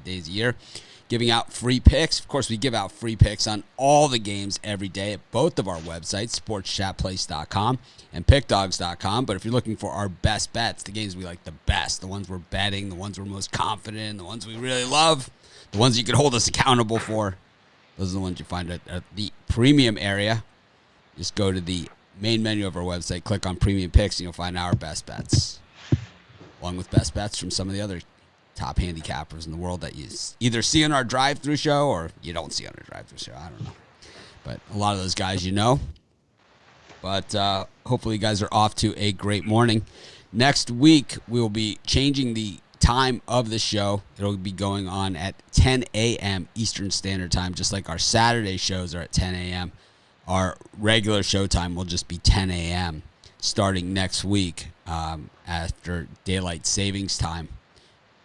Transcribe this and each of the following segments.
days a year, giving out free picks. Of course, we give out free picks on all the games every day at both of our websites, sportschatplace.com and pickdogs.com. But if you're looking for our best bets, the games we like the best, the ones we're betting, the ones we're most confident in, the ones we really love, the ones you can hold us accountable for, those are the ones you find at the premium area. Just go to the main menu of our website, click on premium picks, and you'll find our best bets, along with best bets from some of the other top handicappers in the world that you either see on our drive-through show or you don't see on our drive-through show. I don't know. But a lot of those guys you know. But hopefully you guys are off to a great morning. Next week, we will be changing the time of the show. It'll be going on at 10 a.m. Eastern Standard Time, just like our Saturday shows are at 10 a.m. Our regular show time will just be 10 a.m. starting next week after daylight savings time,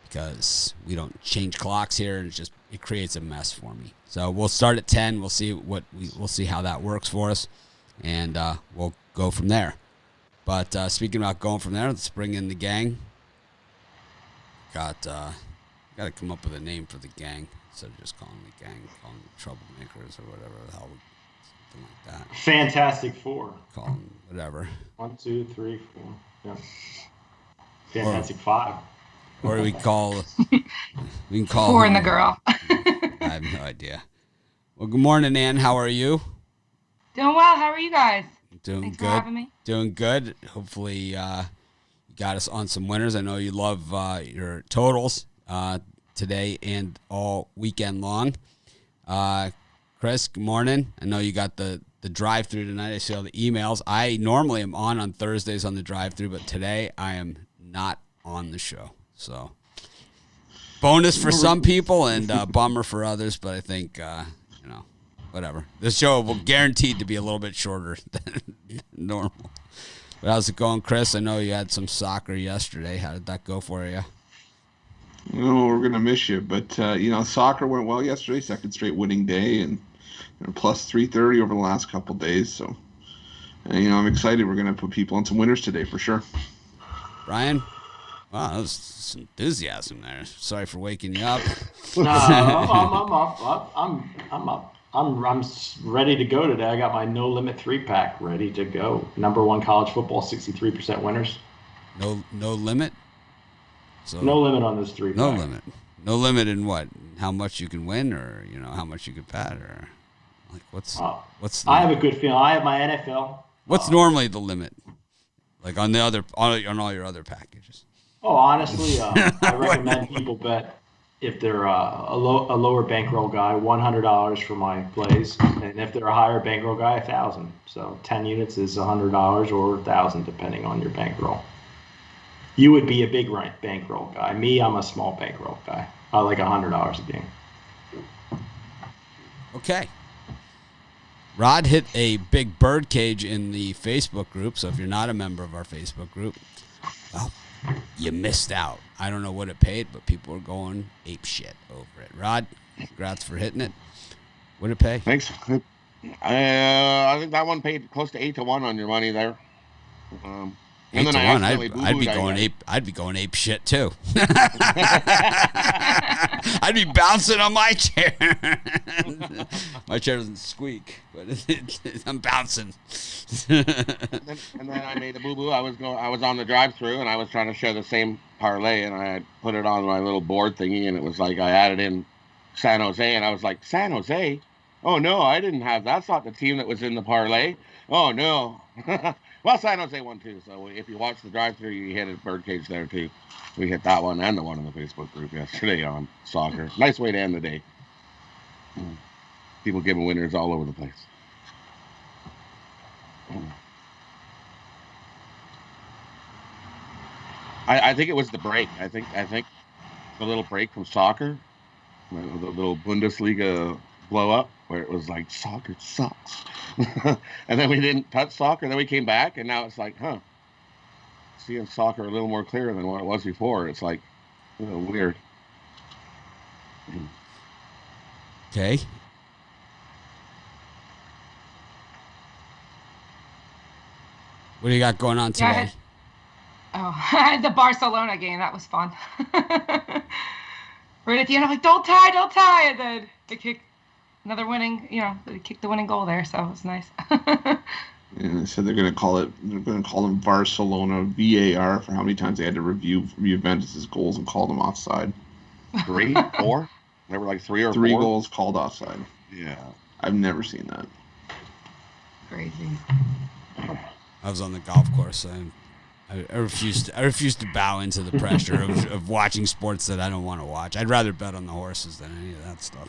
because we don't change clocks here, and it creates a mess for me. So we'll start at 10. We'll see how that works for us, and we'll go from there. But speaking about going from there, let's bring in the gang. Got to come up with a name for the gang instead of just calling the gang, calling them troublemakers or whatever the hell, something like that. Fantastic Four. Call them whatever. 1, 2, 3, 4. Yeah. Fantastic Five. Or we can call Four and the girl. I have no idea. Well, good morning, Ann. How are you? Doing well. How are you guys? Doing Thanks good. for having me. Doing good. Hopefully, you got us on some winners. I know you love your totals today and all weekend long. Chris, good morning. I know you got the drive-through tonight. I see all the emails. I normally am on Thursdays on the drive-through, but today I am not on the show. So, bonus for some people and bummer for others, but I think, whatever. This show will guaranteed to be a little bit shorter than normal. But how's it going, Chris? I know you had some soccer yesterday. How did that go for you? Oh, we're going to miss you. But, soccer went well yesterday, second straight winning day, and plus 330 over the last couple days. So, I'm excited. We're going to put people on some winners today for sure. Brian? Wow, that was some enthusiasm there. Sorry for waking you up. No, I'm up. I'm up. I'm ready to go today. I got my No Limit 3-pack ready to go. Number 1 college football, 63% winners. No limit? So no limit on this 3-pack. No limit. No limit in what? How much you can win, or how much you could bet, or like what's? I have a good feeling. I have my NFL. What's normally the limit? Like on all your other packages. Oh, honestly, I recommend people bet if they're a lower bankroll guy, $100 for my plays, and if they're a higher bankroll guy, $1,000. So 10 units is $100 or $1,000 depending on your bankroll. You would be a big bankroll guy. Me, I'm a small bankroll guy. I like $100 a game. Okay. Rod hit a big bird cage in the Facebook group, so if you're not a member of our Facebook group, well, you missed out. I don't know what it paid, but people are going ape shit over it. Rod, congrats for hitting it. What did it pay? Thanks. I think that one paid close to 8-1 on your money there. And then I'd be going ape shit too. I'd be bouncing on my chair. My chair doesn't squeak, but I'm bouncing. and then I made a boo-boo. I was on the drive-through, and I was trying to share the same parlay, and I had put it on my little board thingy, and it was like I added in San Jose, and I was like, San Jose? Oh, no, I didn't have that. That's not the team that was in the parlay. Oh, no. Well, San Jose won, too, so if you watch the drive-through, you hit a birdcage there, too. We hit that one and the one in the Facebook group yesterday on soccer. Nice way to end the day. People giving winners all over the place. I think it was the break. I think the little break from soccer, the little Bundesliga blow up, where it was like soccer sucks, and then we didn't touch soccer. Then we came back, and now it's like, seeing soccer a little more clear than what it was before. It's like weird. Okay. What do you got going on today? I, Oh, I had, I had the Barcelona game. That was fun. right at the end, I'm like, don't tie. And then they kick another winning, they kicked the winning goal there. So it was nice. And they said they're going to call them Barcelona VAR for how many times they had to review Juventus' goals and call them offside. 3, 4? There were like 3 or 4? 3 goals called offside. Yeah. I've never seen that. Crazy. I was on the golf course, and I refused to bow into the pressure of watching sports that I don't want to watch. I'd rather bet on the horses than any of that stuff.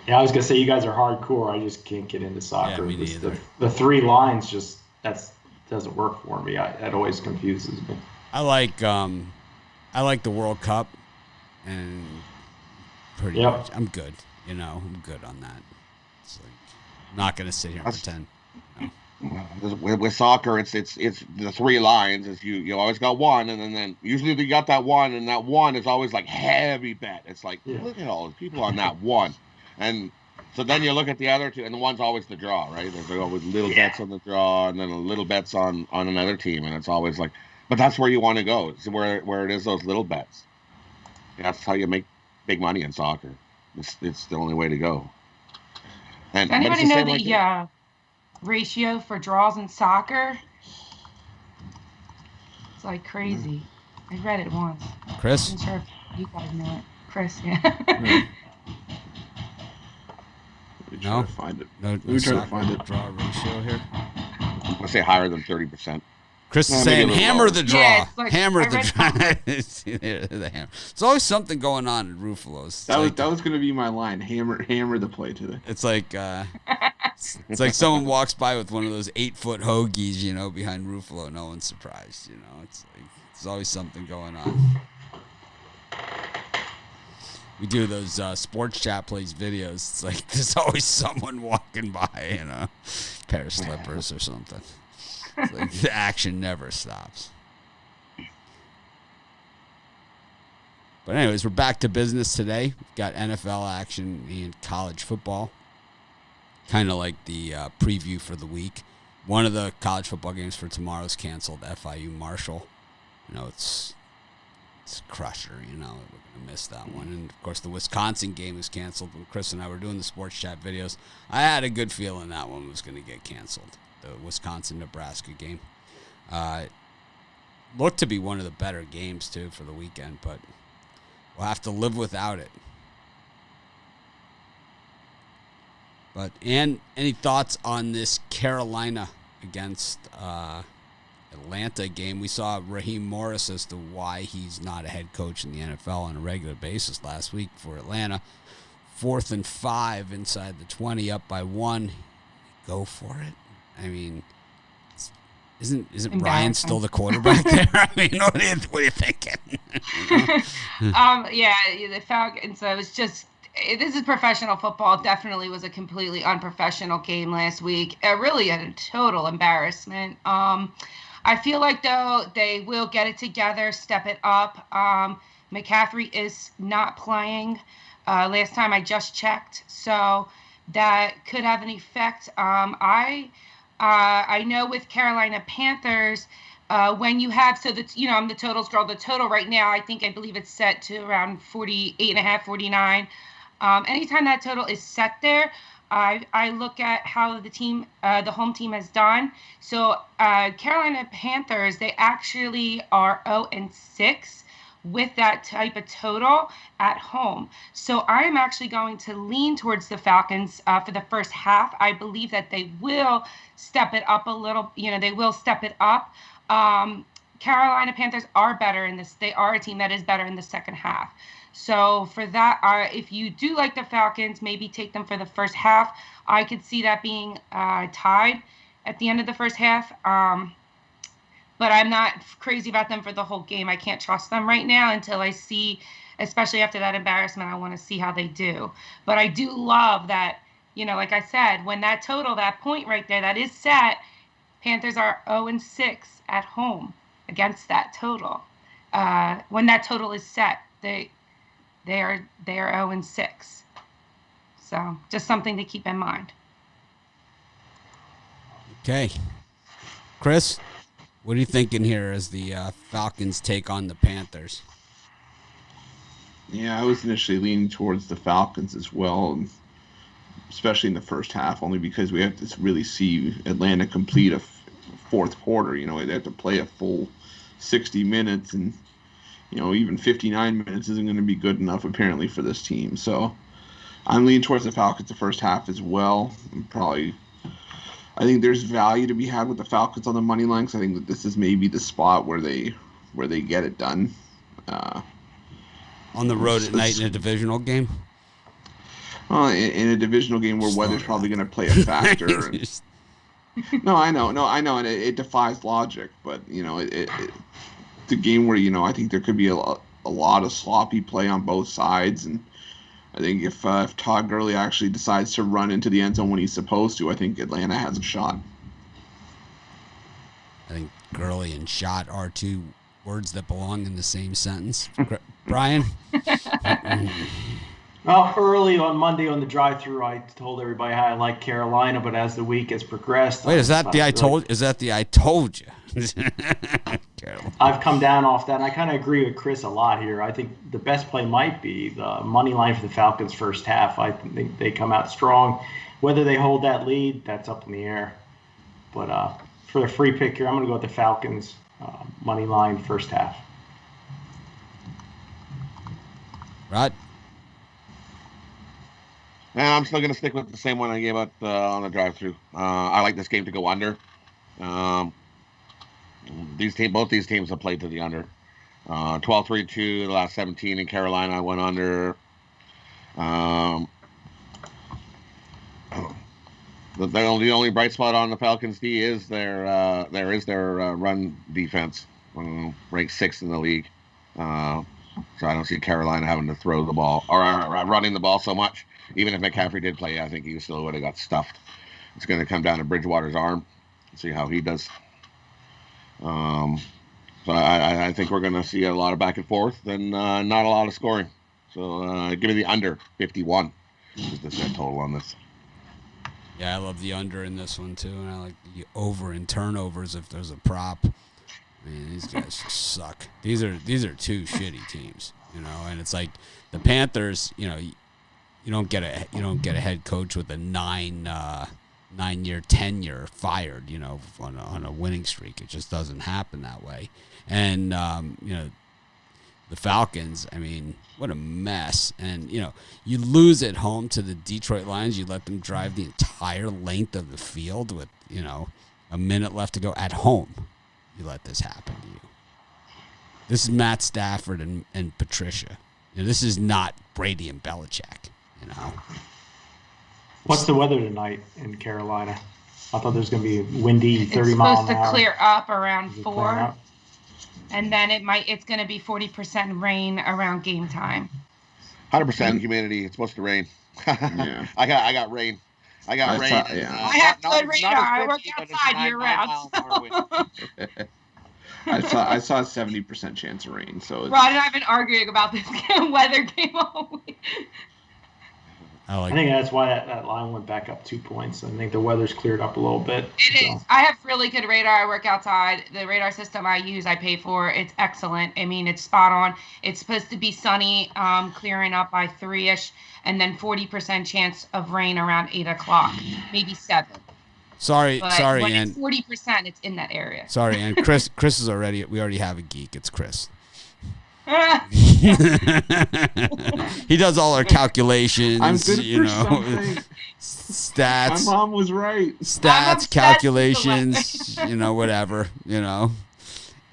Yeah, I was gonna say you guys are hardcore. I just can't get into soccer. Yeah, me neither. The 3 lines just doesn't work for me. That always confuses me. I like the World Cup, and pretty much I'm good. I'm good on that. It's like I'm not gonna sit here and pretend. With soccer, it's the 3 lines. Is you always got one, and then usually you got that one, and that one is always like heavy bet. It's like look at all those people on that one, and so then you look at the other 2, and the one's always the draw, right? There's always little bets on the draw, and then little bets on another team, and it's always like, but that's where you want to go. It's where it is those little bets. That's how you make big money in soccer. It's the only way to go. And does anybody know the ratio for draws in soccer? It's like crazy. I read it once. Chris? I'm sure if you guys know it. Chris, yeah. No? Find it. No, we try to find it. Draw ratio here. I'm gonna say higher than 30%. Chris is saying hammer the draw. Yeah, it's like, hammer the draw. The hammer. There's always something going on at Ruffalo's. That was going to be my line. Hammer the play today. It's like it's like someone walks by with one of those 8-foot hoagies, behind Ruffalo. No one's surprised. It's like there's always something going on. We do those sports chat plays videos. It's like there's always someone walking by in a pair of slippers or something. It's like the action never stops. But anyways, we're back to business today. We've got NFL action and college football. Kind of like the preview for the week. One of the college football games for tomorrow is canceled. FIU Marshall. It's a crusher. We're going to miss that one. And, of course, the Wisconsin game is canceled. When Chris and I were doing the sports chat videos, I had a good feeling that one was going to get canceled. The Wisconsin-Nebraska game. Looked to be one of the better games, too, for the weekend, but we'll have to live without it. But, and any thoughts on this Carolina against Atlanta game? We saw Raheem Morris as to why he's not a head coach in the NFL on a regular basis last week for Atlanta. 4th and 5 inside the 20, up by 1. Go for it. I mean, isn't Brian still the quarterback there? I mean, what are you thinking? Yeah, the Falcons. So it was just. This is professional football. Definitely was a completely unprofessional game last week. Really a total embarrassment. I feel like, though, they will get it together, step it up. McCaffrey is not playing. Last time I just checked, so that could have an effect. I know with Carolina Panthers, when you have, I'm the totals girl. The total right now, I believe it's set to around 48.5, 49. Anytime that total is set there, I look at how the home team has done. So Carolina Panthers, they actually are 0-6 with that type of total at home. So I am actually going to lean towards the Falcons for the first half. I believe that they will step it up a little. They will step it up. Carolina Panthers are better in this. They are a team that is better in the second half. So for that, if you do like the Falcons, maybe take them for the first half. I could see that being tied at the end of the first half. But I'm not crazy about them for the whole game. I can't trust them right now until I see, especially after that embarrassment, I want to see how they do. But I do love that, like I said, when that total, that point right there, that is set, Panthers are 0-6 at home against that total. When that total is set, they are 0-6. So just something to keep in mind. Okay. Chris, what are you thinking here as the Falcons take on the Panthers? Yeah, I was initially leaning towards the Falcons as well, especially in the first half, only because we have to really see Atlanta complete a fourth quarter. They have to play a full 60 minutes, and even 59 minutes isn't going to be good enough apparently for this team. So I'm leaning towards the Falcons the first half as well. I think there's value to be had with the Falcons on the money line, because I think that this is maybe the spot where they get it done. On the road at night in a divisional game? Well, in a divisional game where weather's probably going to play a factor. No, I know, and it defies logic. But it's a game where I think there could be a lot of sloppy play on both sides, and I think if Todd Gurley actually decides to run into the end zone when he's supposed to, I think Atlanta has a shot. I think Gurley and shot are two words that belong in the same sentence. Brian? Well, early on Monday on the drive-through, I told everybody how I like Carolina, but as the week has progressed, wait, is that the I told you? I've come down off that, and I kind of agree with Chris a lot here. I think the best play might be the money line for the Falcons first half. I think they come out strong. Whether they hold that lead, that's up in the air. But for the free pick here, I'm going to go with the Falcons money line first half. Rod? Man, I'm still going to stick with the same one I gave out on the drive-through. I like this game to go under. Both these teams have played to the under. 12-3-2 the last 17 in Carolina. I went under. The only bright spot on the Falcons D is their run defense, ranked 6th in the league. So I don't see Carolina having to throw the ball or running the ball so much. Even if McCaffrey did play, I think he still would have got stuffed. It's going to come down to Bridgewater's arm. See how he does. So I think we're going to see a lot of back and forth and not a lot of scoring. So give me the under 51 is the set total on this. Yeah, I love the under in this one too, and I like the over in turnovers if there's a prop. Man, these guys just suck. These are two shitty teams, and it's like the Panthers. You don't get a head coach with a 9-year tenure fired, on a winning streak. It just doesn't happen that way. And the Falcons, I mean, what a mess. And you lose at home to the Detroit Lions. You let them drive the entire length of the field with a minute left to go at home. You let this happen to you. This is Matt Stafford and Patricia. This is not Brady and Belichick. What's the weather tonight in Carolina? I thought there was going to be windy, 30 mile an hour. It's supposed to clear up around 4, and then it's going to be 40% rain around game time. 100% humidity. It's supposed to rain. Yeah. I got rain. I have good radar. I work outside year round. I saw a 70% chance of rain. So Rod and I have been arguing about this weather game all week. I think that's why that line went back up 2 points. I think the weather's cleared up a little bit. It is. I have really good radar. I work outside. The radar system I use, I pay for. It's excellent. I mean, it's spot on. It's supposed to be sunny, clearing up by 3-ish, and then 40% chance of rain around 8 o'clock, maybe 7. Sorry, when and it's 40%, it's in that area. Sorry, and Chris is we already have a geek. It's Chris. He does all our calculations. I'm good for something. Stats. My mom was right. Stats, calculations, whatever,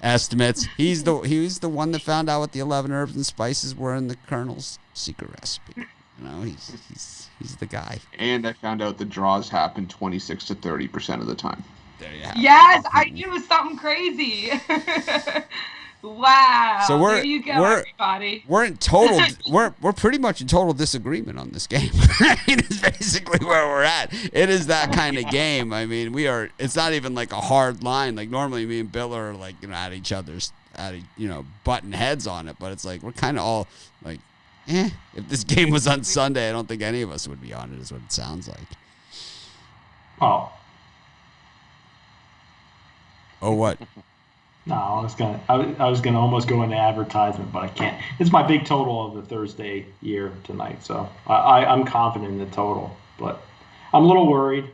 estimates. He was the one that found out what the 11 herbs and spices were in the Colonel's secret recipe. He's the guy. And I found out the draws happen 26 to 30% of the time. There you have Yes, I knew it was something crazy. Wow. So there you go, everybody. We're in total we're pretty much in total disagreement on this game. It's basically where we're at. It is that kind of game. I mean, it's not even like a hard line. Like normally me and Bill are like, at each other's button heads on it, but it's like we're kind of all like, if this game was on Sunday, I don't think any of us would be on it, is what it sounds like. Oh, what? No, I was gonna almost go into advertisement, but I can't. It's my big total of the Thursday year tonight, so I'm confident in the total, but I'm a little worried.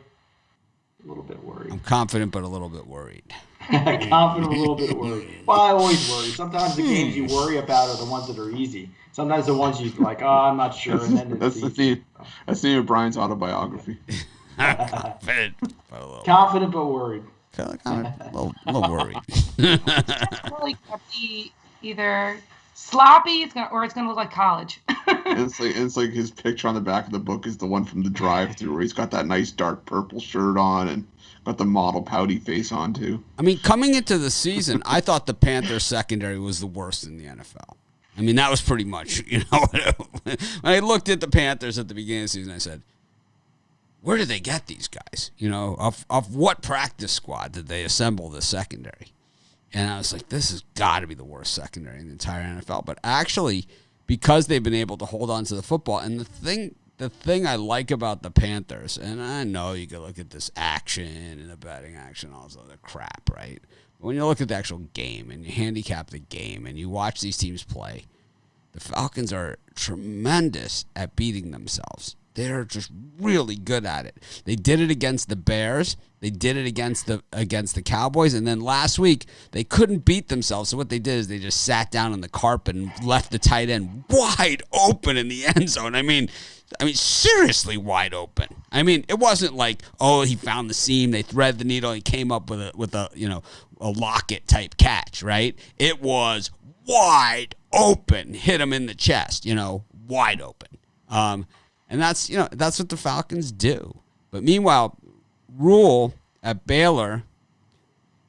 A little bit worried. I'm confident, but a little bit worried. Confident, a little bit worried. Well, I always worry. Sometimes the games you worry about are the ones that are easy. Sometimes the ones you like, oh, I'm not sure, and then That's the theme. That's the name of Brian's autobiography. Confident, but a little. Confident but worried. A little worried. It's really gonna be either sloppy, or it's gonna look like college. It's like his picture on the back of the book is the one from the drive-through where he's got that nice dark purple shirt on and got the model pouty face on too. I mean, coming into the season, I thought the Panthers secondary was the worst in the NFL. I mean, that was pretty much, when I looked at the Panthers at the beginning of the season, I said, where did they get these guys? Of what practice squad did they assemble this secondary? And I was like, this has got to be the worst secondary in the entire NFL. But actually, because they've been able to hold on to the football, and the thing I like about the Panthers, and I know you can look at this action and the betting action, all this other crap, right? But when you look at the actual game and you handicap the game and you watch these teams play, the Falcons are tremendous at beating themselves. They're just really good at it. They did it against the Bears. They did it against the Cowboys. And then last week, they couldn't beat themselves. So what they did is they just sat down on the carpet and left the tight end wide open in the end zone. I mean, seriously wide open. I mean, it wasn't like, oh, he found the seam, they thread the needle, and he came up with a Lockett type catch, right? It was wide open, hit him in the chest, wide open. And that's what the Falcons do. But meanwhile, Rule at Baylor,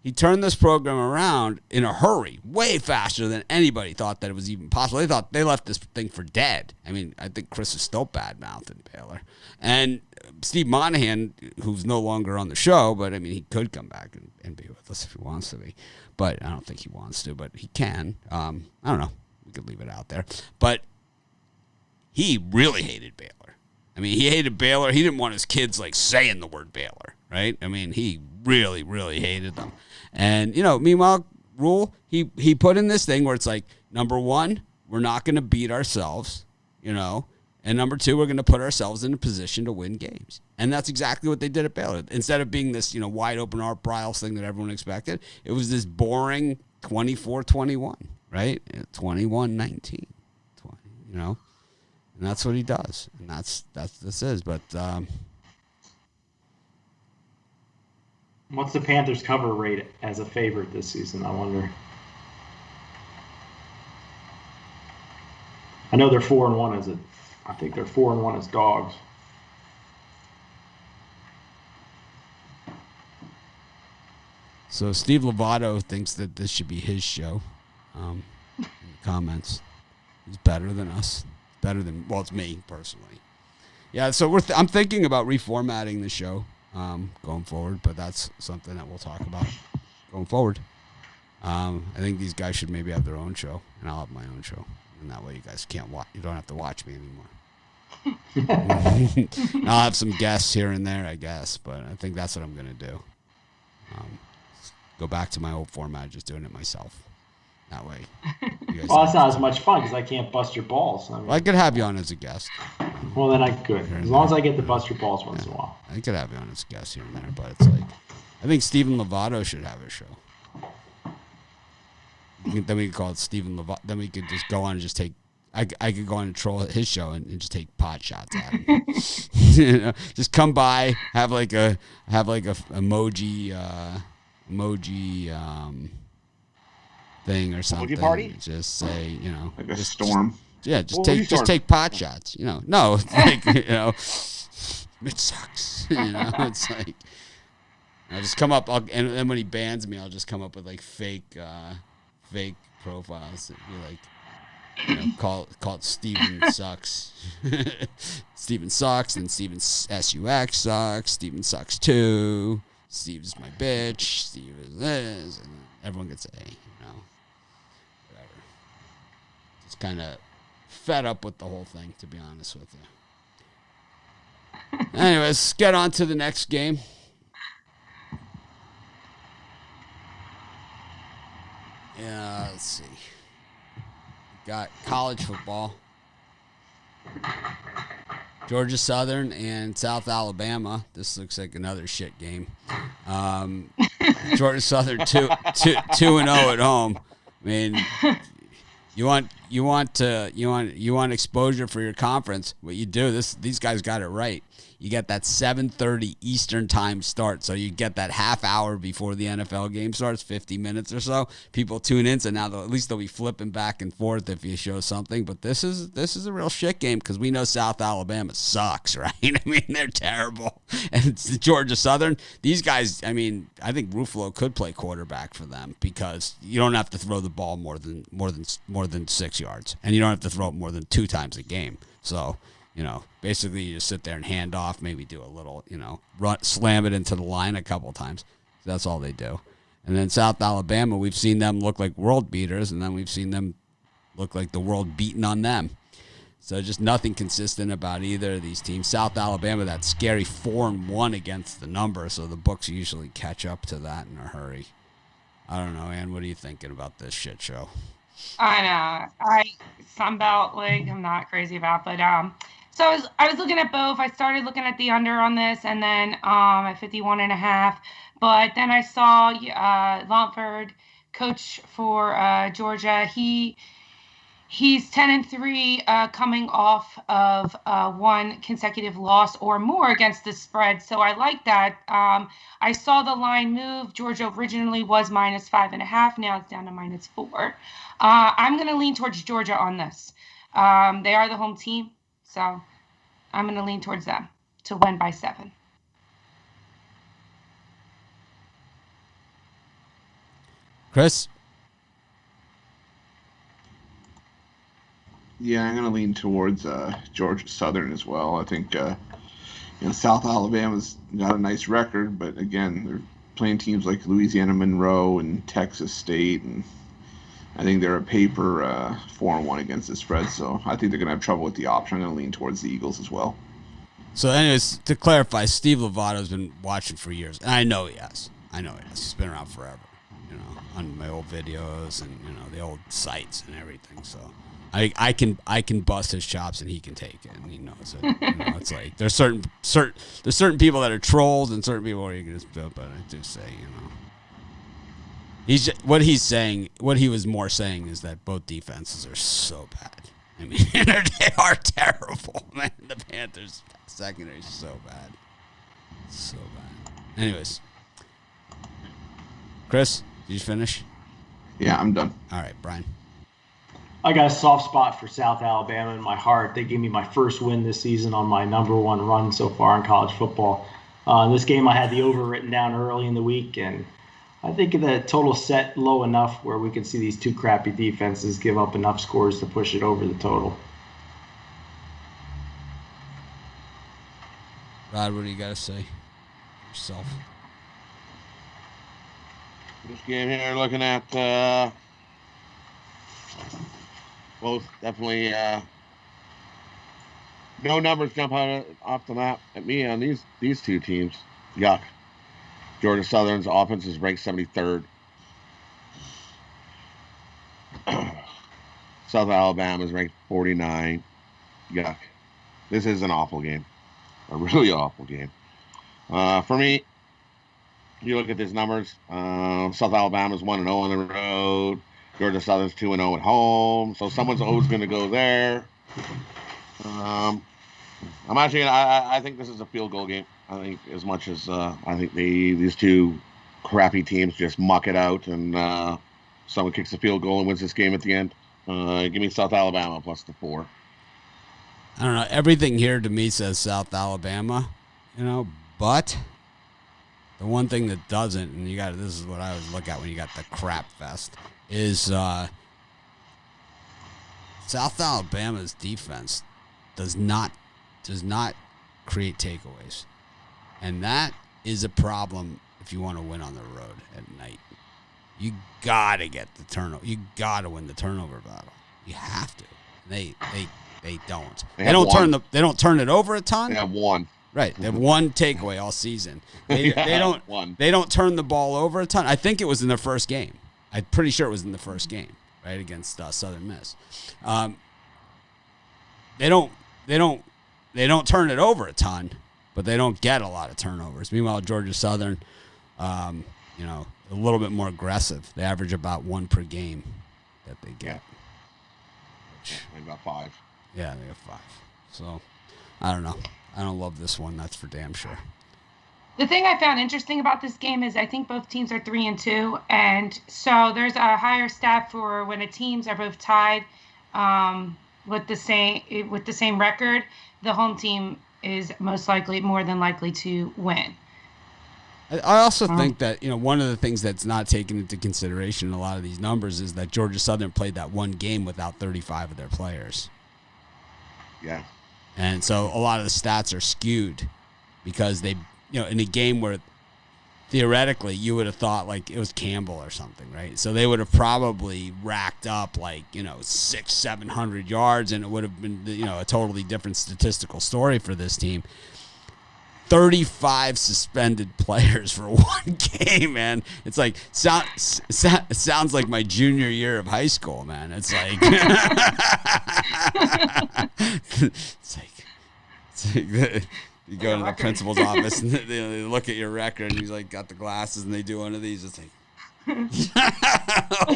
he turned this program around in a hurry, way faster than anybody thought that it was even possible. They left this thing for dead. I mean, I think Chris is still bad-mouthed in Baylor. And Steve Monahan, who's no longer on the show, but I mean, he could come back and be with us if he wants to be. But I don't think he wants to, but he can. I don't know. We could leave it out there. But he really hated Baylor. I mean, he hated Baylor. He didn't want his kids, saying the word Baylor, right? I mean, he really, really hated them. And, meanwhile, Rule, he put in this thing where it's like, number one, we're not going to beat ourselves, and number two, we're going to put ourselves in a position to win games. And that's exactly what they did at Baylor. Instead of being this, wide open Art Briles thing that everyone expected, it was this boring 24-21, right? 21-19, And that's what he does, and that's this is. But what's the Panthers' cover rate as a favorite this season? I wonder. I know they're 4-1 I think they're 4-1 as dogs. So Steve Lovato thinks that this should be his show. In the comments, he's better than us. It's me personally. Yeah, so I'm thinking about reformatting the show going forward, but that's something that we'll talk about going forward. I think these guys should maybe have their own show, and I'll have my own show, and that way you guys can't watch. You don't have to watch me anymore. I'll have some guests here and there, I guess, but I think that's what I'm gonna do. Go back to my old format, just doing it myself. That way. Well, that's not as much fun because I can't bust your balls. I could have you on as a guest. Well, then I could. As long as I get to bust your balls once in a while. I could have you on as a guest here and there, but it's like, I think Stephen Lovato should have a show. Then we could call it Stephen Lovato. Then we could just go on and just take, I could go on and troll his show and just take pot shots at him. Just come by, have like a emoji thing or something. Emoji party? Just say, like a storm. Just take pot shots. No, it's like it sucks. It's like I'll just come up, and then when he bans me, I'll just come up with fake profiles. It'd be like, call it Steven sucks. Steven sucks, and Steven SUX sucks. Steven sucks too. Steve's my bitch. Steve is this, and everyone gets a. Whatever. Just kind of fed up with the whole thing, to be honest with you. Anyways, let's get on to the next game. Let's see. Got college football. Georgia Southern and South Alabama. This looks like another shit game. Georgia Southern 2-0 at home. I mean, you want exposure for your conference. What you do, these guys got it right. You get that 7:30 Eastern time start, so you get that half hour before the NFL game starts, 50 minutes or so. People tune in, so now at least they'll be flipping back and forth if you show something. But this is a real shit game because we know South Alabama sucks, right? I mean, they're terrible. And it's Georgia Southern. These guys, I mean, I think Ruffalo could play quarterback for them because you don't have to throw the ball more than 6 yards, and you don't have to throw it more than 2 times a game. So, basically you just sit there and hand off, maybe do a little, slam it into the line a couple times. That's all they do. And then South Alabama, we've seen them look like world beaters, and then we've seen them look like the world beating on them. So just nothing consistent about either of these teams. South Alabama, that scary 4-1 against the number, so the books usually catch up to that in a hurry. I don't know, Ann, what are you thinking about this shit show? I know. Sunbelt League, I'm not crazy about, but so I was looking at both. I started looking at the under on this, and then at 51.5. But then I saw Longford, coach for Georgia. He's 10-3, coming off of one consecutive loss or more against the spread. So I like that. I saw the line move. Georgia originally was -5.5. Now it's down to -4. I'm going to lean towards Georgia on this. They are the home team, so I'm going to lean towards them to win by 7. Chris? Yeah, I'm going to lean towards Georgia Southern as well. I think South Alabama's got a nice record, but again, they're playing teams like Louisiana Monroe and Texas State, and I think they're a paper 4-1 against the spread, so I think they're going to have trouble with the option. I'm going to lean towards the Eagles as well. So anyways, to clarify, Steve Lovato's been watching for years, and I know he has. He's been around forever, on my old videos and, the old sites and everything, so I can bust his chops and he can take it, and he knows it. It's like there's certain people that are trolls and certain people where you can just, but I do say, what he was more saying is that both defenses are so bad. I mean, they are terrible, man. The Panthers secondary is so bad. So bad. Anyways. Chris, did you finish? Yeah, I'm done. All right, Brian. I got a soft spot for South Alabama in my heart. They gave me my first win this season on my #1 run so far in college football. In this game, I had the over written down early in the week, and I think the total set low enough where we could see these two crappy defenses give up enough scores to push it over the total. Rod, what do you got to say yourself? This game here, looking at both definitely no numbers jump out off the map at me on these two teams. Yuck. Georgia Southern's offense is ranked 73rd. South Alabama is ranked 49. Yuck. This is an awful game. A really awful game. For me, you look at these numbers. South Alabama's 1-0 on the road. Georgia Southern's 2-0 at home. So someone's always going to go there. I think this is a field goal game. I think as much as I think these two crappy teams just muck it out, and someone kicks a field goal and wins this game at the end. Give me South Alabama plus the 4. I don't know. Everything here to me says South Alabama, but the one thing that doesn't, and this is what I always look at when you got the crap fest, is South Alabama's defense does not create takeaways. And that is a problem if you want to win on the road at night. You got to get the turnover. You got to win the turnover battle. You have to. They don't. They don't turn it over a ton. They have one. Right. They have one takeaway all season. They don't turn the ball over a ton. I think it was in their first game. I'm pretty sure it was in the first game, right, against Southern Miss. They don't turn it over a ton, but they don't get a lot of turnovers. Meanwhile, Georgia Southern, a little bit more aggressive. They average about 1 per game that they get. They got 5. Yeah, they got 5. So, I don't know. I don't love this one. That's for damn sure. The thing I found interesting about this game is I think both teams are 3-2, and so there's a higher stat for when the teams are both tied with the same record. The home team is more than likely to win. I also think that one of the things that's not taken into consideration in a lot of these numbers is that Georgia Southern played that one game without 35 of their players. Yeah, and so a lot of the stats are skewed because they. In a game where theoretically you would have thought like it was Campbell or something, right? So they would have probably racked up 600-700 yards, and it would have been a totally different statistical story for this team. 35 suspended players for one game, man. It's like sounds like my junior year of high school, man. It's like you go to the principal's office and they look at your record and he's like got the glasses and they do one of these. It's like,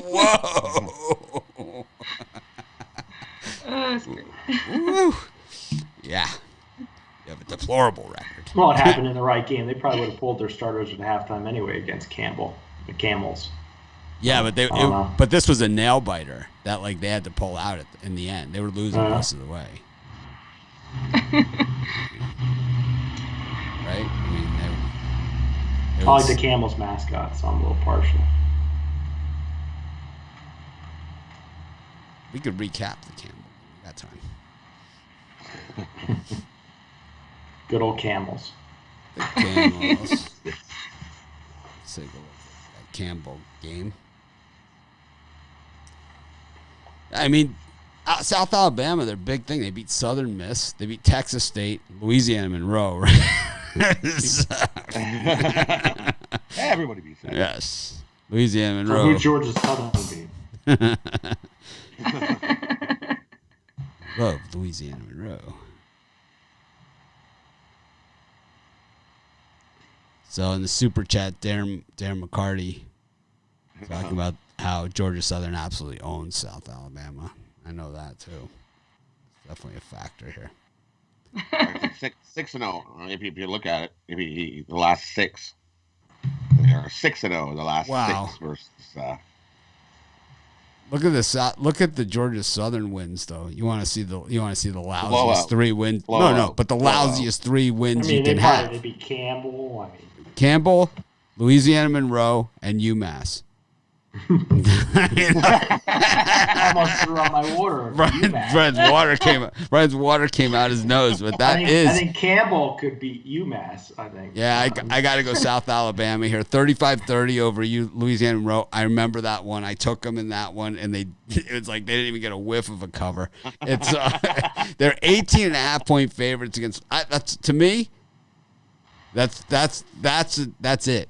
whoa. That's great. Woo. Yeah. You have a deplorable record. Well, it happened in the right game. They probably would have pulled their starters at halftime anyway against the Camels. Yeah, but this was a nail biter that they had to pull out in the end. They were losing most of the way. Right? I mean, I like the Camels mascot, so I'm a little partial. We could recap the Camel that time. Good old Camels. The Camels. Let's take a look at that Campbell game. I mean, South Alabama, their big thing. They beat Southern Miss. They beat Texas State, Louisiana Monroe, right? Everybody beats that. Yes. Louisiana Monroe. Who Georgia Southern beat? Love Louisiana Monroe. So in the super chat, Darren McCarty talking about how Georgia Southern absolutely owns South Alabama. I know that too. It's definitely a factor here. 6-0. If you look at it, the last 6, they are 6-0. The last 6 versus. Look at this. Look at the Georgia Southern wins, though. You want to see the lousiest 3 wins? No, but the lousiest 3 wins you can have. They beat Campbell. Campbell, Louisiana Monroe, and UMass. I almost threw out my water. Brian's water came out his nose, but I think Campbell could beat UMass. I think. Yeah, I got to go South Alabama here. 35-30 over Louisiana Monroe. I remember that one. I took them in that one, and it was like they didn't even get a whiff of a cover. It's they're 18.5-point favorites against. That's to me. That's it.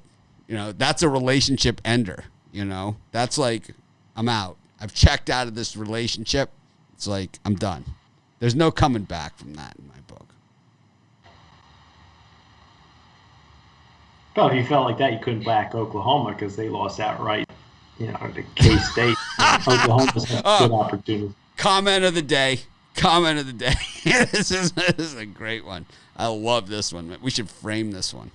That's a relationship ender. That's like, I'm out. I've checked out of this relationship. It's like, I'm done. There's no coming back from that in my book. Well, if you felt like that, you couldn't back Oklahoma because they lost outright, to K-State. Oklahoma's a good opportunity. Comment of the day. This is a great one. I love this one. We should frame this one.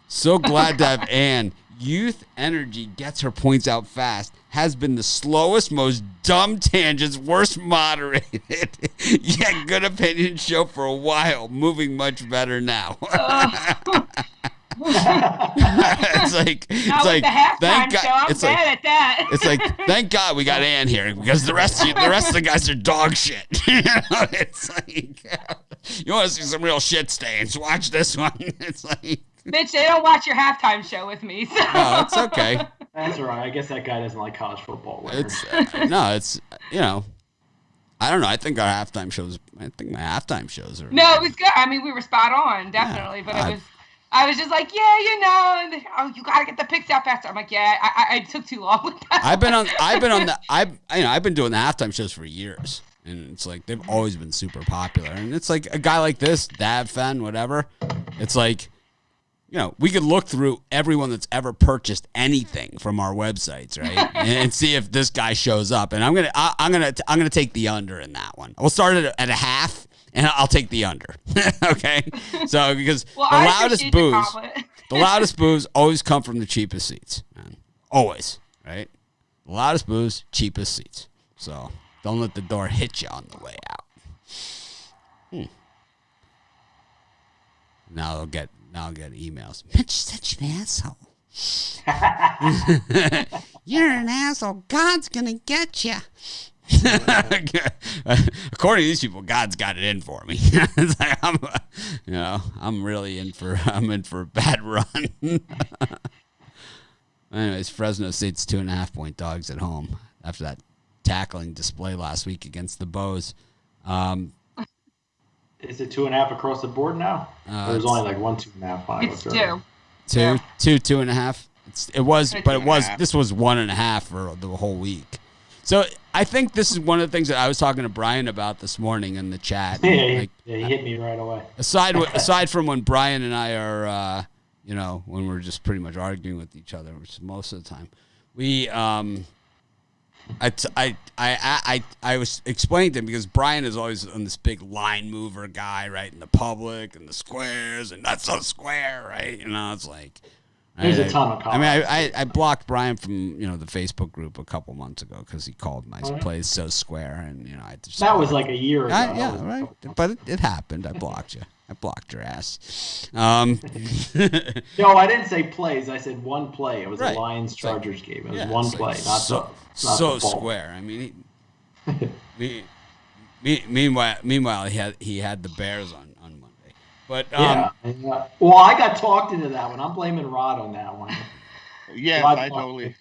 So glad to have Ann. Youth energy gets her points out fast. Has been the slowest, most dumb tangents, worst moderated. Yet good opinion show for a while. Moving much better now. It's like thank God. It's like that. It's like thank God we got Ann here because the rest of the guys are dog shit. It's like you want to see some real shit stains? Watch this one. It's like. Mitch, they don't watch your halftime show with me. So. No, it's okay. That's all right. I guess that guy doesn't like college football. It's I don't know. I think my halftime shows are. No, it was good. I mean, we were spot on, definitely. Yeah, but it was. I was just like, yeah, you know, and oh, you gotta get the picks out faster. I'm like, yeah, I took too long with that. I've been doing the halftime shows for years, and it's like they've always been super popular. And it's like a guy like this, Dav Fen, whatever. It's like, we could look through everyone that's ever purchased anything from our websites, right, and see if this guy shows up. And I'm gonna take the under in that one. We'll start it at a half. And I'll take the under. Okay? So because the loudest boos always come from the cheapest seats. Man. Always, right? The loudest boos, cheapest seats. So don't let the door hit you on the way out. Now I'll get emails. Mitch, such an asshole. You're an asshole. God's gonna get you. According to these people, God's got it in for me. It's like I'm really in for a bad run. Anyways, Fresno State's 2.5-point dogs at home after that tackling display last week against the Bows. Is it 2.5 across the board now? There's only like 1 2.5. It's two. Two and a half. This was 1.5 for the whole week. So I think this is one of the things that I was talking to Brian about this morning in the chat. Yeah, he hit me right away. Aside from when Brian and I are, when we're just pretty much arguing with each other, which is most of the time, I was explaining to him because Brian is always on this big line mover guy, right, in the public and the squares, and that's so square, right? It's like. There's a ton of comments. I mean, I blocked Brian from the Facebook group a couple months ago because he called my place so square, and I just that was like a year ago. Yeah, right. But it happened. I blocked you. I blocked your ass. No, I didn't say plays. I said one play. It was a Lions Chargers game. It was one play, not so the ball. square. I mean, meanwhile, he had the Bears on. But well, I got talked into that one. I'm blaming Rod on that one. Yes, Rod I totally.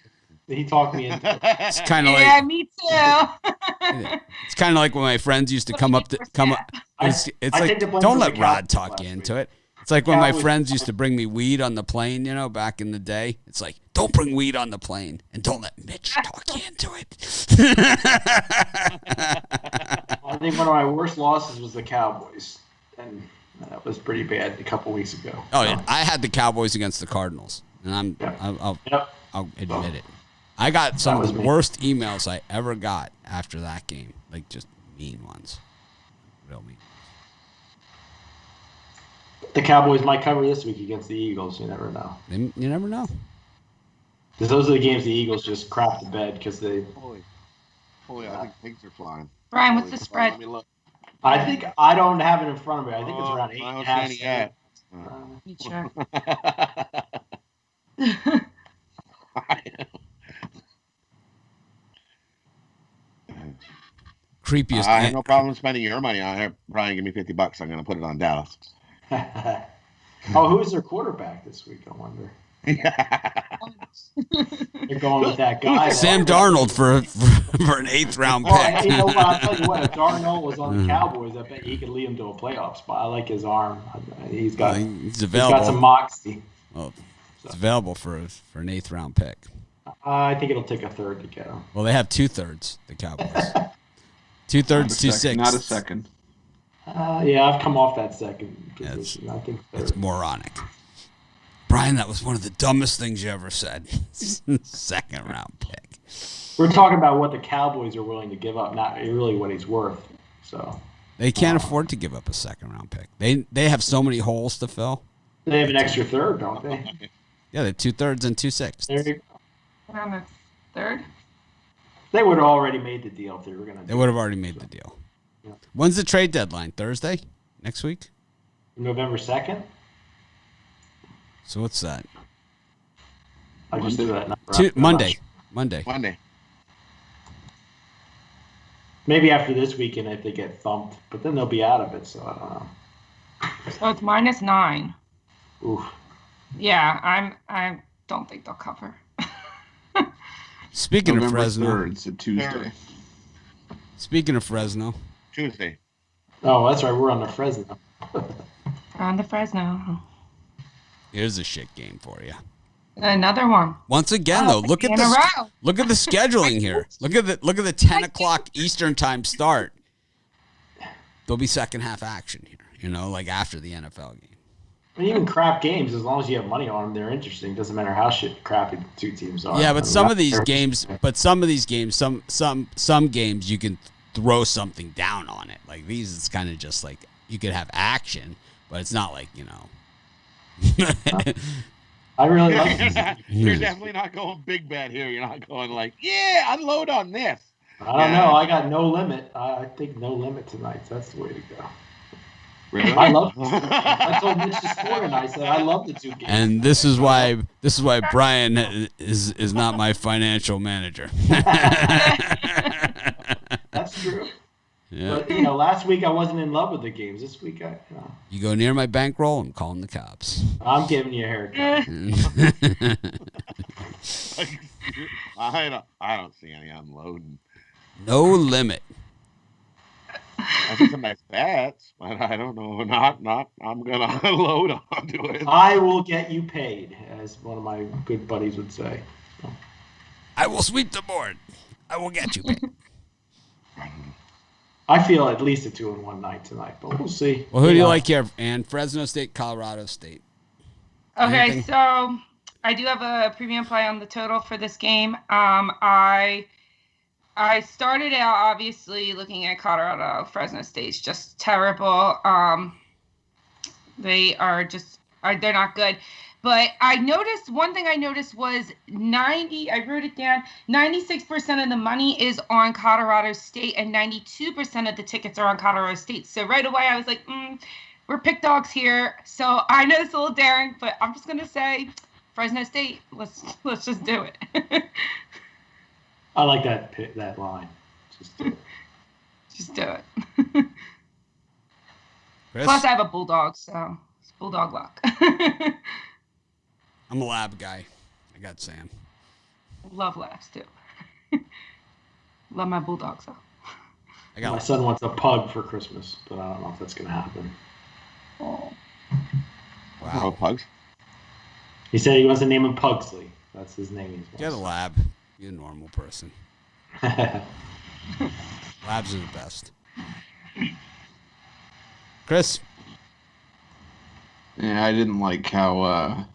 He talked me into it. It's kind of yeah, me too. It's kind of like when my friends used to come up. It's like don't let Rod talk you into it. It's like when my friends used to bring me weed on the plane, back in the day. It's like, don't bring weed on the plane, and don't let Mitch talk you into it. I think one of my worst losses was the Cowboys, and that was pretty bad a couple weeks ago. Oh yeah, I had the Cowboys against the Cardinals, and I'll admit it. I got some of the worst emails I ever got after that game, like just mean ones, real mean. The Cowboys might cover this week against the Eagles. You never know. You never know. Because those are the games the Eagles just crap the bed because they. Holy, I think pigs are flying. Brian, what's the spread? Let me look. I think I don't have it in front of me. I think it's around 8.5. Me sure. Creepiest. I have no problem spending your money on it. Brian, give me $50. I'm going to put it on Dallas. Who's their quarterback this week? I wonder. They're going with that guy. Sam Darnold for an 8th round pick. Well, you know what? I'll tell you what. If Darnold was on the Cowboys, I bet he could lead them to a playoff spot. I like his arm. He's got some moxie. Well, it's available for an 8th round pick. I think it'll take a third to get him. Well, they have 2/3, the Cowboys. 2/3, 2/6. Not a second. Yeah, I've come off that second position. I think it's moronic. Brian, that was one of the dumbest things you ever said. 2nd round pick. We're talking about what the Cowboys are willing to give up, not really what he's worth. So they can't afford to give up a 2nd round pick. They have so many holes to fill. They have an extra third, don't they? Yeah, they have 2/3 and 2/6. There you go. Around the third. They would have already made the deal if they were going to. They would have already made the deal. Yeah. When's the trade deadline? Thursday? Next week? November 2nd? So what's that? I just threw that number Monday. Maybe after this weekend if they get thumped, but then they'll be out of it, so I don't know. So it's -9. Oof. Yeah, I don't think they'll cover. Speaking November of Fresno, 3rd, it's a Tuesday. Speaking of Fresno, Tuesday. Oh, that's right. We're on the Fresno. On the Fresno. Here's a shit game for you. Another one. Once again, though, look at the scheduling here. Look at the 10 o'clock Eastern time start. There'll be second half action here. Like after the NFL game. And even crap games, as long as you have money on them, they're interesting. Doesn't matter how crappy the two teams are. Yeah, but some of these games, some games you can throw something down on it. Like these, it's kind of just like you could have action, but it's not like I really like these. You're definitely not going big bet here. You're not going like, yeah, unload on this. I don't know. I got no limit. I think no limit tonight. That's the way to go. Really? I love. I told Mitch this morning. I said I love the two games. And this is why Brian is not my financial manager. That's true. Yeah. But last week I wasn't in love with the games. This week You go near my bankroll, I'm calling the cops. I'm giving you a haircut. I don't see any unloading. No limit. I think some nice bets, but I don't know. Not. I'm gonna unload onto it. I will get you paid, as one of my good buddies would say. So. I will sweep the board. I will get you paid. I feel at least a 2-1 night tonight, but we'll see. Well, who do you like here? And Fresno State, Colorado State. Okay, Anything? so I do have a premium play on the total for this game. I started out obviously looking at Colorado. Fresno State's just terrible. They are they're not good. But one thing I noticed was I wrote it down, 96% of the money is on Colorado State and 92% of the tickets are on Colorado State. So right away I was like, we're pick dogs here. So I know it's a little daring, but I'm just going to say Fresno State, let's just do it. I like that line. Just do it. Just do it. Chris? Plus I have a bulldog, so it's bulldog luck. I'm a lab guy. I got Sam. Love labs too. Love my bulldogs though. My son wants a pug for Christmas, but I don't know if that's going to happen. Oh. Wow. Oh, pugs. He said he wants to name him Pugsley. That's his name. Get a lab. You're a normal person. Labs are the best. Chris? Yeah, I didn't like how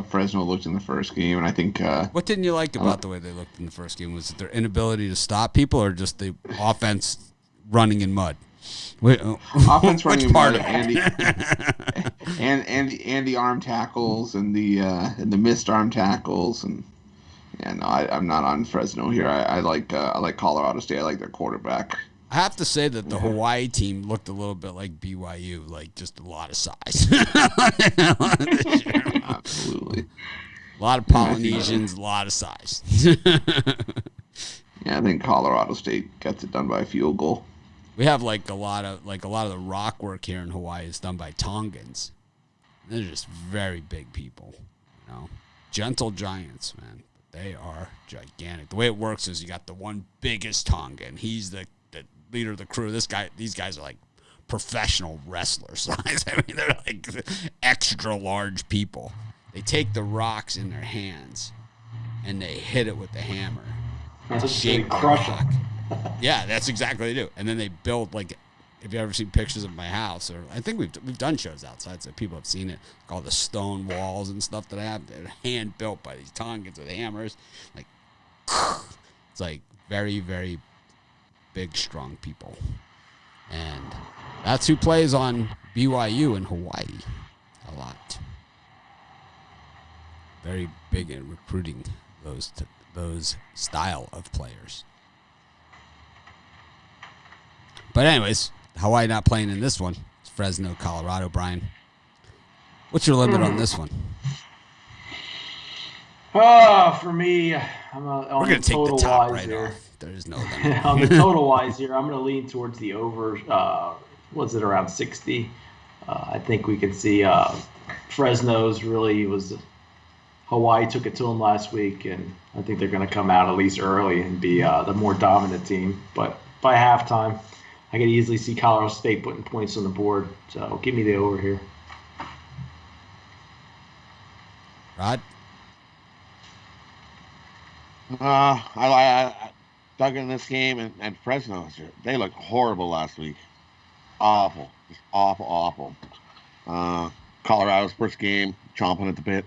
Fresno looked in the first game, and I think What didn't you like about the way they looked in the first game? Was it their inability to stop people, or just the offense running in mud? offense running Which part mud and the arm tackles and the missed arm tackles and I'm not on Fresno here. I like Colorado State. I like their quarterback. I have to say that the Hawaii team looked a little bit like BYU, like just a lot of size. Absolutely. A lot of Polynesians, a lot of size. Yeah, I think Colorado State gets it done by a field goal. We have a lot of the rock work here in Hawaii is done by Tongans. They're just very big people, gentle giants, man. They are gigantic. The way it works is you got the one biggest Tongan. He's the leader of the crew. These guys are like professional wrestler size. I mean, they're like extra large people. They take the rocks in their hands and they hit it with the hammer. Shake the rock. Yeah, that's exactly what they do. And then they build, like, if you ever seen pictures of my house, or I think we've done shows outside, so people have seen it. All the stone walls and stuff that I have, they're hand built by these Tongans with hammers. Like, it's like very, very big, strong people. And that's who plays on BYU in Hawaii a lot. Very big in recruiting those style of players. But anyways, Hawaii not playing in this one. It's Fresno, Colorado. Brian, what's your limit on this one? For me, I'm We're going to take the top right off. There's no limit. On the total wise here, I'm going to lean towards the over. Was it around 60? I think we can see Fresno's really was. Hawaii took it to them last week, and I think they're going to come out at least early and be the more dominant team. But by halftime, I could easily see Colorado State putting points on the board. So give me the over here. Rod? I dug in this game, and Fresno, they looked horrible last week. Awful. Just awful. Colorado's first game, chomping at the bit,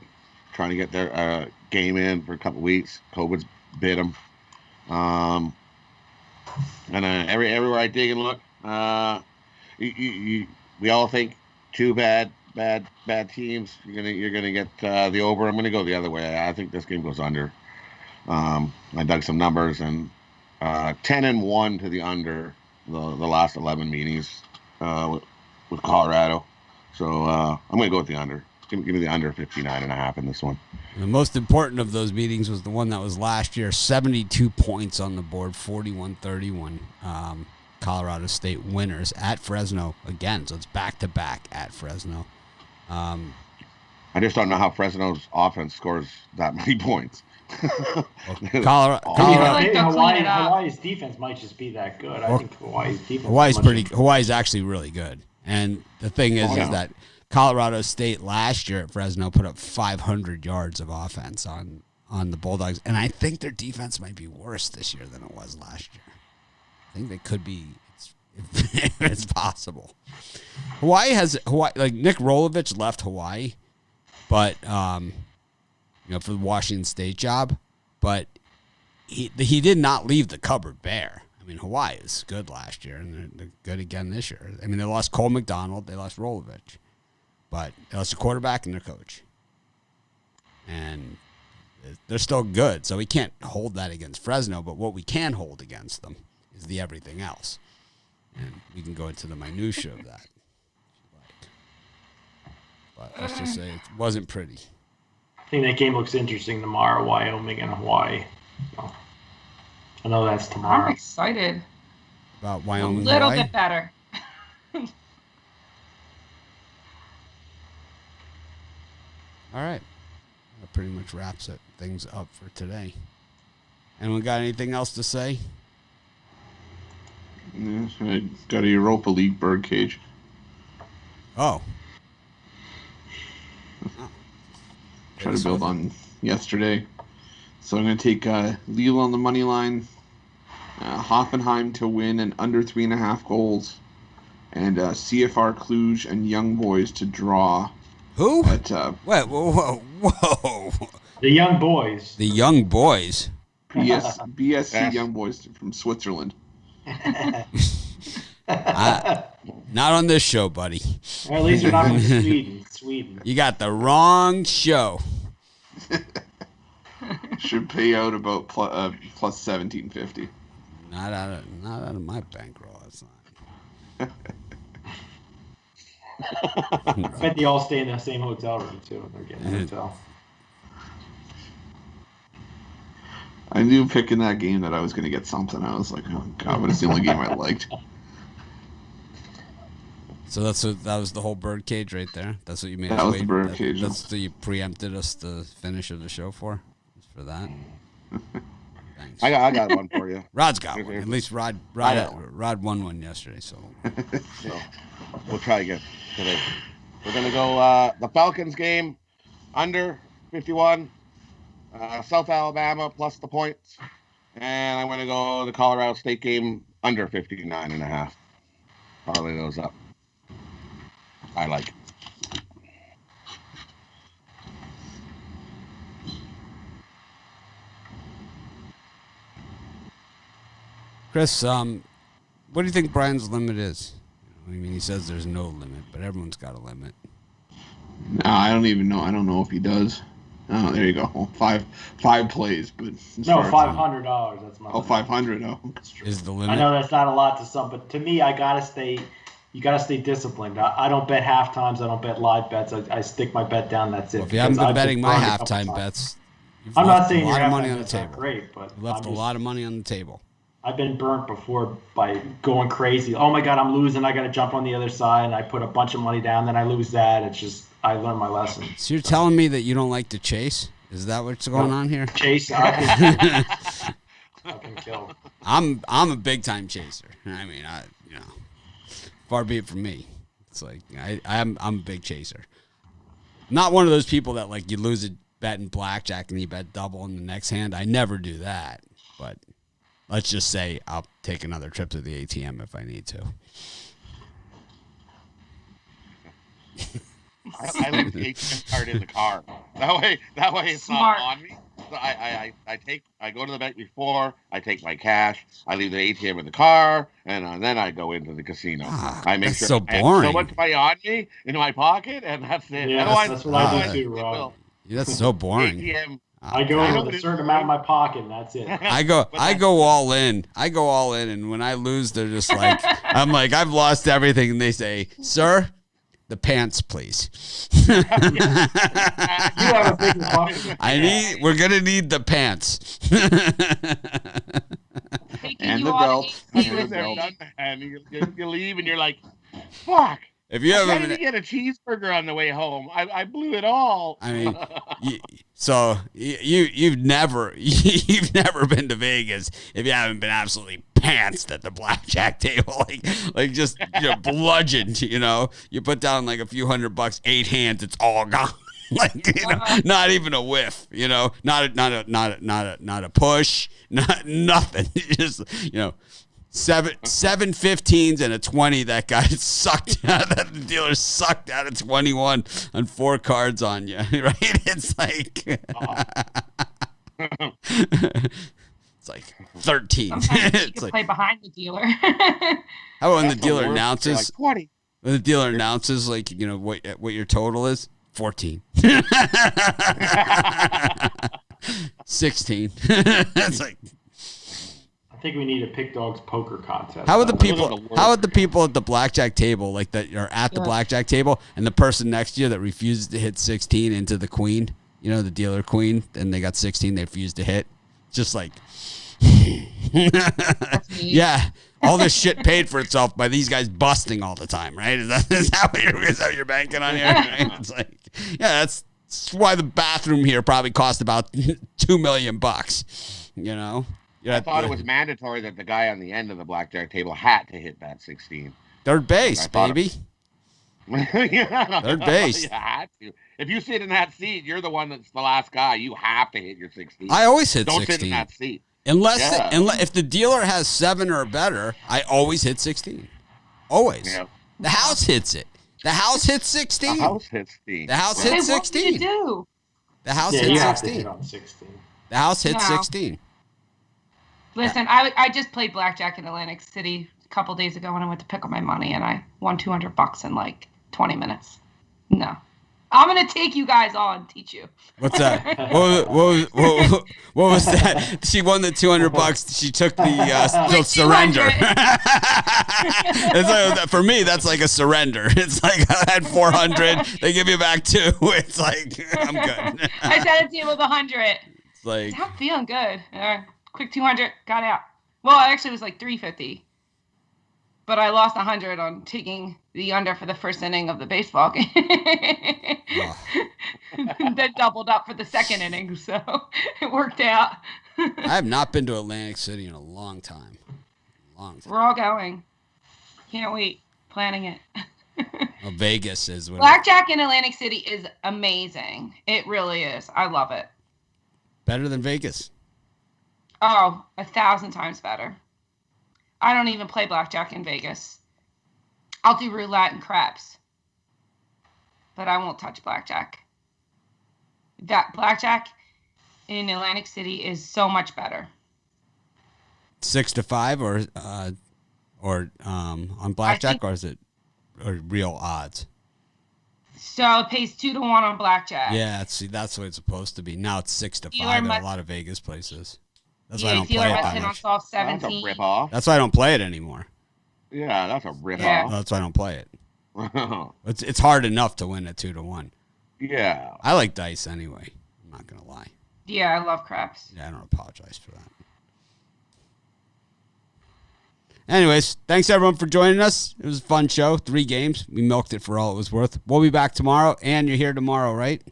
trying to get their game in for a couple weeks. COVID's bit them. And everywhere I dig and look, we all think two bad teams. You're gonna get the over. I'm gonna go the other way. I think this game goes under. I dug some numbers, and 10-1 to the under the last 11 meetings with Colorado. So I'm going to go with the under. Give me the under 59.5 in this one. The most important of those meetings was the one that was last year. 72 points on the board, 41-31. Colorado State winners at Fresno again. So it's back-to-back at Fresno. I just don't know how Fresno's offense scores that many points. Colorado. Maybe Hawaii's defense might just be that good. I think Hawaii's defense. Hawaii's actually really good. And the thing is that Colorado State last year at Fresno put up 500 yards of offense on the Bulldogs, and I think their defense might be worse this year than it was last year. I think they could be. It's possible. Hawaii like Nick Rolovich left Hawaii, but for the Washington State job, but he did not leave the cupboard bare. I mean, Hawaii was good last year, and they're good again this year. I mean, they lost Cole McDonald, they lost Rolovich, but they lost a quarterback and their coach, and they're still good. So we can't hold that against Fresno, but what we can hold against them is the everything else, and we can go into the minutia of that, if you like. But let's just say it wasn't pretty. I think that game looks interesting tomorrow, Wyoming and Hawaii. So, I know that's tomorrow. I'm excited. About Wyoming, a little Hawaii? bit better. All right. That pretty much wraps things up for today. Anyone got anything else to say? Yeah, I got a Europa League birdcage. Oh. Try to build on yesterday. So I'm going to take Lille on the money line, Hoffenheim to win and under 3.5 goals, and CFR Cluj and Young Boys to draw. Who? At, Wait, whoa. The Young Boys. The Young Boys. BSC Young Boys from Switzerland. Not on this show, buddy. Or at least you're not from Sweden. You got the wrong show. Should pay out about plus 1750. Not out of my bankroll. It's not. I bet they all stay in the same hotel room too. They're getting a hotel. I knew picking that game that I was going to get something. I was like, oh god, but it's the only game I liked. So that was the whole birdcage right there. That's what you made. That was the birdcage. That's what you preempted us the finish of the show for. Just for that. Thanks. I got one for you. Rod's got one. At least Rod won one yesterday. So we'll try again today. We're gonna go the Falcons game under 51. South Alabama plus the points, and I'm going to go the Colorado State game under 59.5. Parlay those up. I like it. Chris, what do you think Brian's limit is? I mean, he says there's no limit, but everyone's got a limit. No, I don't even know. I don't know if he does. Oh, there you go. Five plays, but no, $500. That's my. Oh, 500. Oh, is the limit? I know that's not a lot to some, but to me, you gotta stay disciplined. I don't bet half times. I don't bet live bets. I stick my bet down. That's it. Well, if you haven't been betting my halftime bets, I'm not saying a lot your of money on the table. Great, but you left a lot of money on the table. I've been burnt before by going crazy. Oh my God, I'm losing. I got to jump on the other side, and I put a bunch of money down. Then I lose that. It's just I learned my lesson. So you're telling me that you don't like to chase? Is that what's going on here? Chase, I can kill. I'm a big time chaser. I mean, far be it from me. It's like I'm a big chaser. Not one of those people that like you lose betting blackjack and you bet double in the next hand. I never do that. But let's just say I'll take another trip to the ATM if I need to. I leave the ATM card in the car. That way it's Smart. not on me. So I go to the bank before, I take my cash, I leave the ATM in the car, and then I go into the casino. I make that's sure so I have boring. so much money on me in my pocket, and that's it. Yeah, Otherwise, that's what I do too, Rob. That's so boring. ATM. I go in with a certain amount in my pocket, and that's it. I go all in. And when I lose, they're just like, I'm like, I've lost everything, and they say, "Sir, the pants, please." You have a big pocket. We're gonna need the pants. Taking And you the on belt. AC And with the me. belt. And you leave, and you're like, fuck. If you I haven't didn't been, get a cheeseburger on the way home. I blew it all. I mean, you've never been to Vegas if you haven't been absolutely pantsed at the blackjack table, like just bludgeoned. You put down like a few $100, 8 hands, it's all gone. Not even a whiff. Not a push, nothing. Just seven 15s and a 20 that guy sucked out, that the dealer sucked out of 21 on 4 cards on you, right? It's like it's like 13. Sometimes you It's can like, play behind the dealer. how about when the That's dealer worst. announces Like 20. when the dealer announces what your total is? 14. 16. It's like, I think we need a pick dogs poker contest. How are the Those are people? the worst. How are the people at the blackjack table, like that are at the blackjack table, and the person next to you that refuses to hit 16 into the queen, the dealer queen, and they got 16, they refuse to hit, just like, yeah, all this shit paid for itself by these guys busting all the time, right? Is that what you're banking on here? Right? It's like, yeah, that's why the bathroom here probably cost about $2 million. I thought it was mandatory that the guy on the end of the blackjack table had to hit that 16. third base, baby. Yeah. Third base. You had to. If you sit in that seat, you're the one that's the last guy. You have to hit your 16. I always hit Don't 16. sit in that seat. Unless Yeah. if the dealer has 7 or better, I always hit 16. Always. Yeah. The house hits it. The house hits 16. The house hits 16. The house Hey, hits what did you 16. do? The house Yeah, hits you have to 16. hit on 16. The house hits No. 16. Listen, I just played blackjack in Atlantic City a couple days ago when I went to pick up my money, and I won $200 in like 20 minutes. No. I'm going to take you guys on and teach you. What's that? What was that? She won the $200. She took the surrender. It's like, for me, that's like a surrender. It's like I had 400. They give you back 2. It's like I'm good. I set a team of 100. It's like I'm feeling good. Quick 200, got out. Well, actually, it was like 350. But I lost 100 on taking the under for the first inning of the baseball game. Then doubled up for the second inning, so it worked out. I have not been to Atlantic City in a long time. We're all going. Can't wait. Planning it. Well, Vegas is what. Blackjack in Atlantic City is amazing. It really is. I love it. Better than Vegas. Oh, 1,000 times better. I don't even play blackjack in Vegas. I'll do roulette and craps. But I won't touch blackjack. That blackjack in Atlantic City is so much better. 6 to 5 or on blackjack, or is it real odds? So it pays 2 to 1 on blackjack. Yeah, that's what it's supposed to be. Now it's 6 to 5 Dealer at must- a lot of Vegas places. That's why Yeah, I don't dealer play it must that hit on much. soft That's a 17. rip-off. That's why I don't play it anymore. Yeah, that's a rip-off. Yeah. That's why I don't play it. It's hard enough to win at 2 to 1. Yeah. I like dice anyway. I'm not gonna lie. Yeah, I love craps. Yeah, I don't apologize for that. Anyways, thanks everyone for joining us. It was a fun show. 3 games. We milked it for all it was worth. We'll be back tomorrow, and you're here tomorrow, right?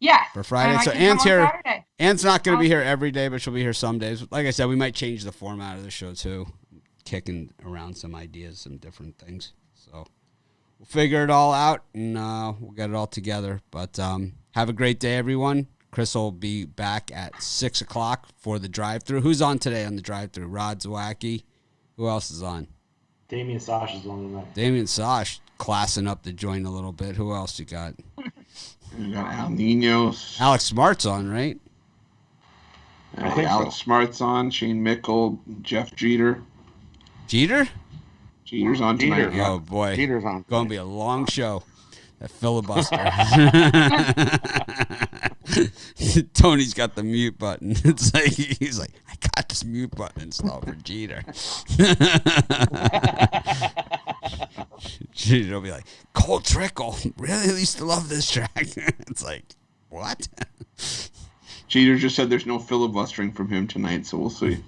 Yes. For Friday. And I So can come Anne's on here. Saturday. Anne's not going to be here every day, but she'll be here some days. Like I said, we might change the format of the show too, kicking around some ideas, some different things. So we'll figure it all out, and we'll get it all together. But have a great day, everyone. Chris will be back at 6 o'clock for the drive-thru. Who's on today on the drive-thru? Rod Zawacki. Who else is on? Damian Sash is on tonight. Damian Sash classing up the joint a little bit. Who else you got? We got Al Ninos. Alex Smart's on, right? I think Alex Smart's on. Shane Mickle. Jeff Jeter. Jeter? Jeter's on tonight. Jeter. Yeah. Oh, boy. Peter's on. Going to be a long show. That filibuster. Tony's got the mute button. It's like he's like, I got this mute button installed for Jeter. Jeter will be like, Cole Trickle. Really? I used to love this track. It's like, what? Jeter just said there's no filibustering from him tonight, so we'll see.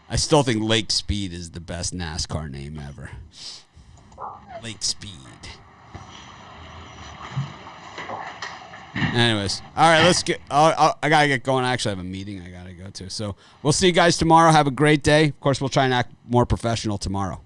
I still think Lake Speed is the best NASCAR name ever. Lake Speed. Anyways, all right, let's get. I gotta get going. I actually have a meeting I gotta go to. So we'll see you guys tomorrow. Have a great day. Of course, we'll try and act more professional tomorrow.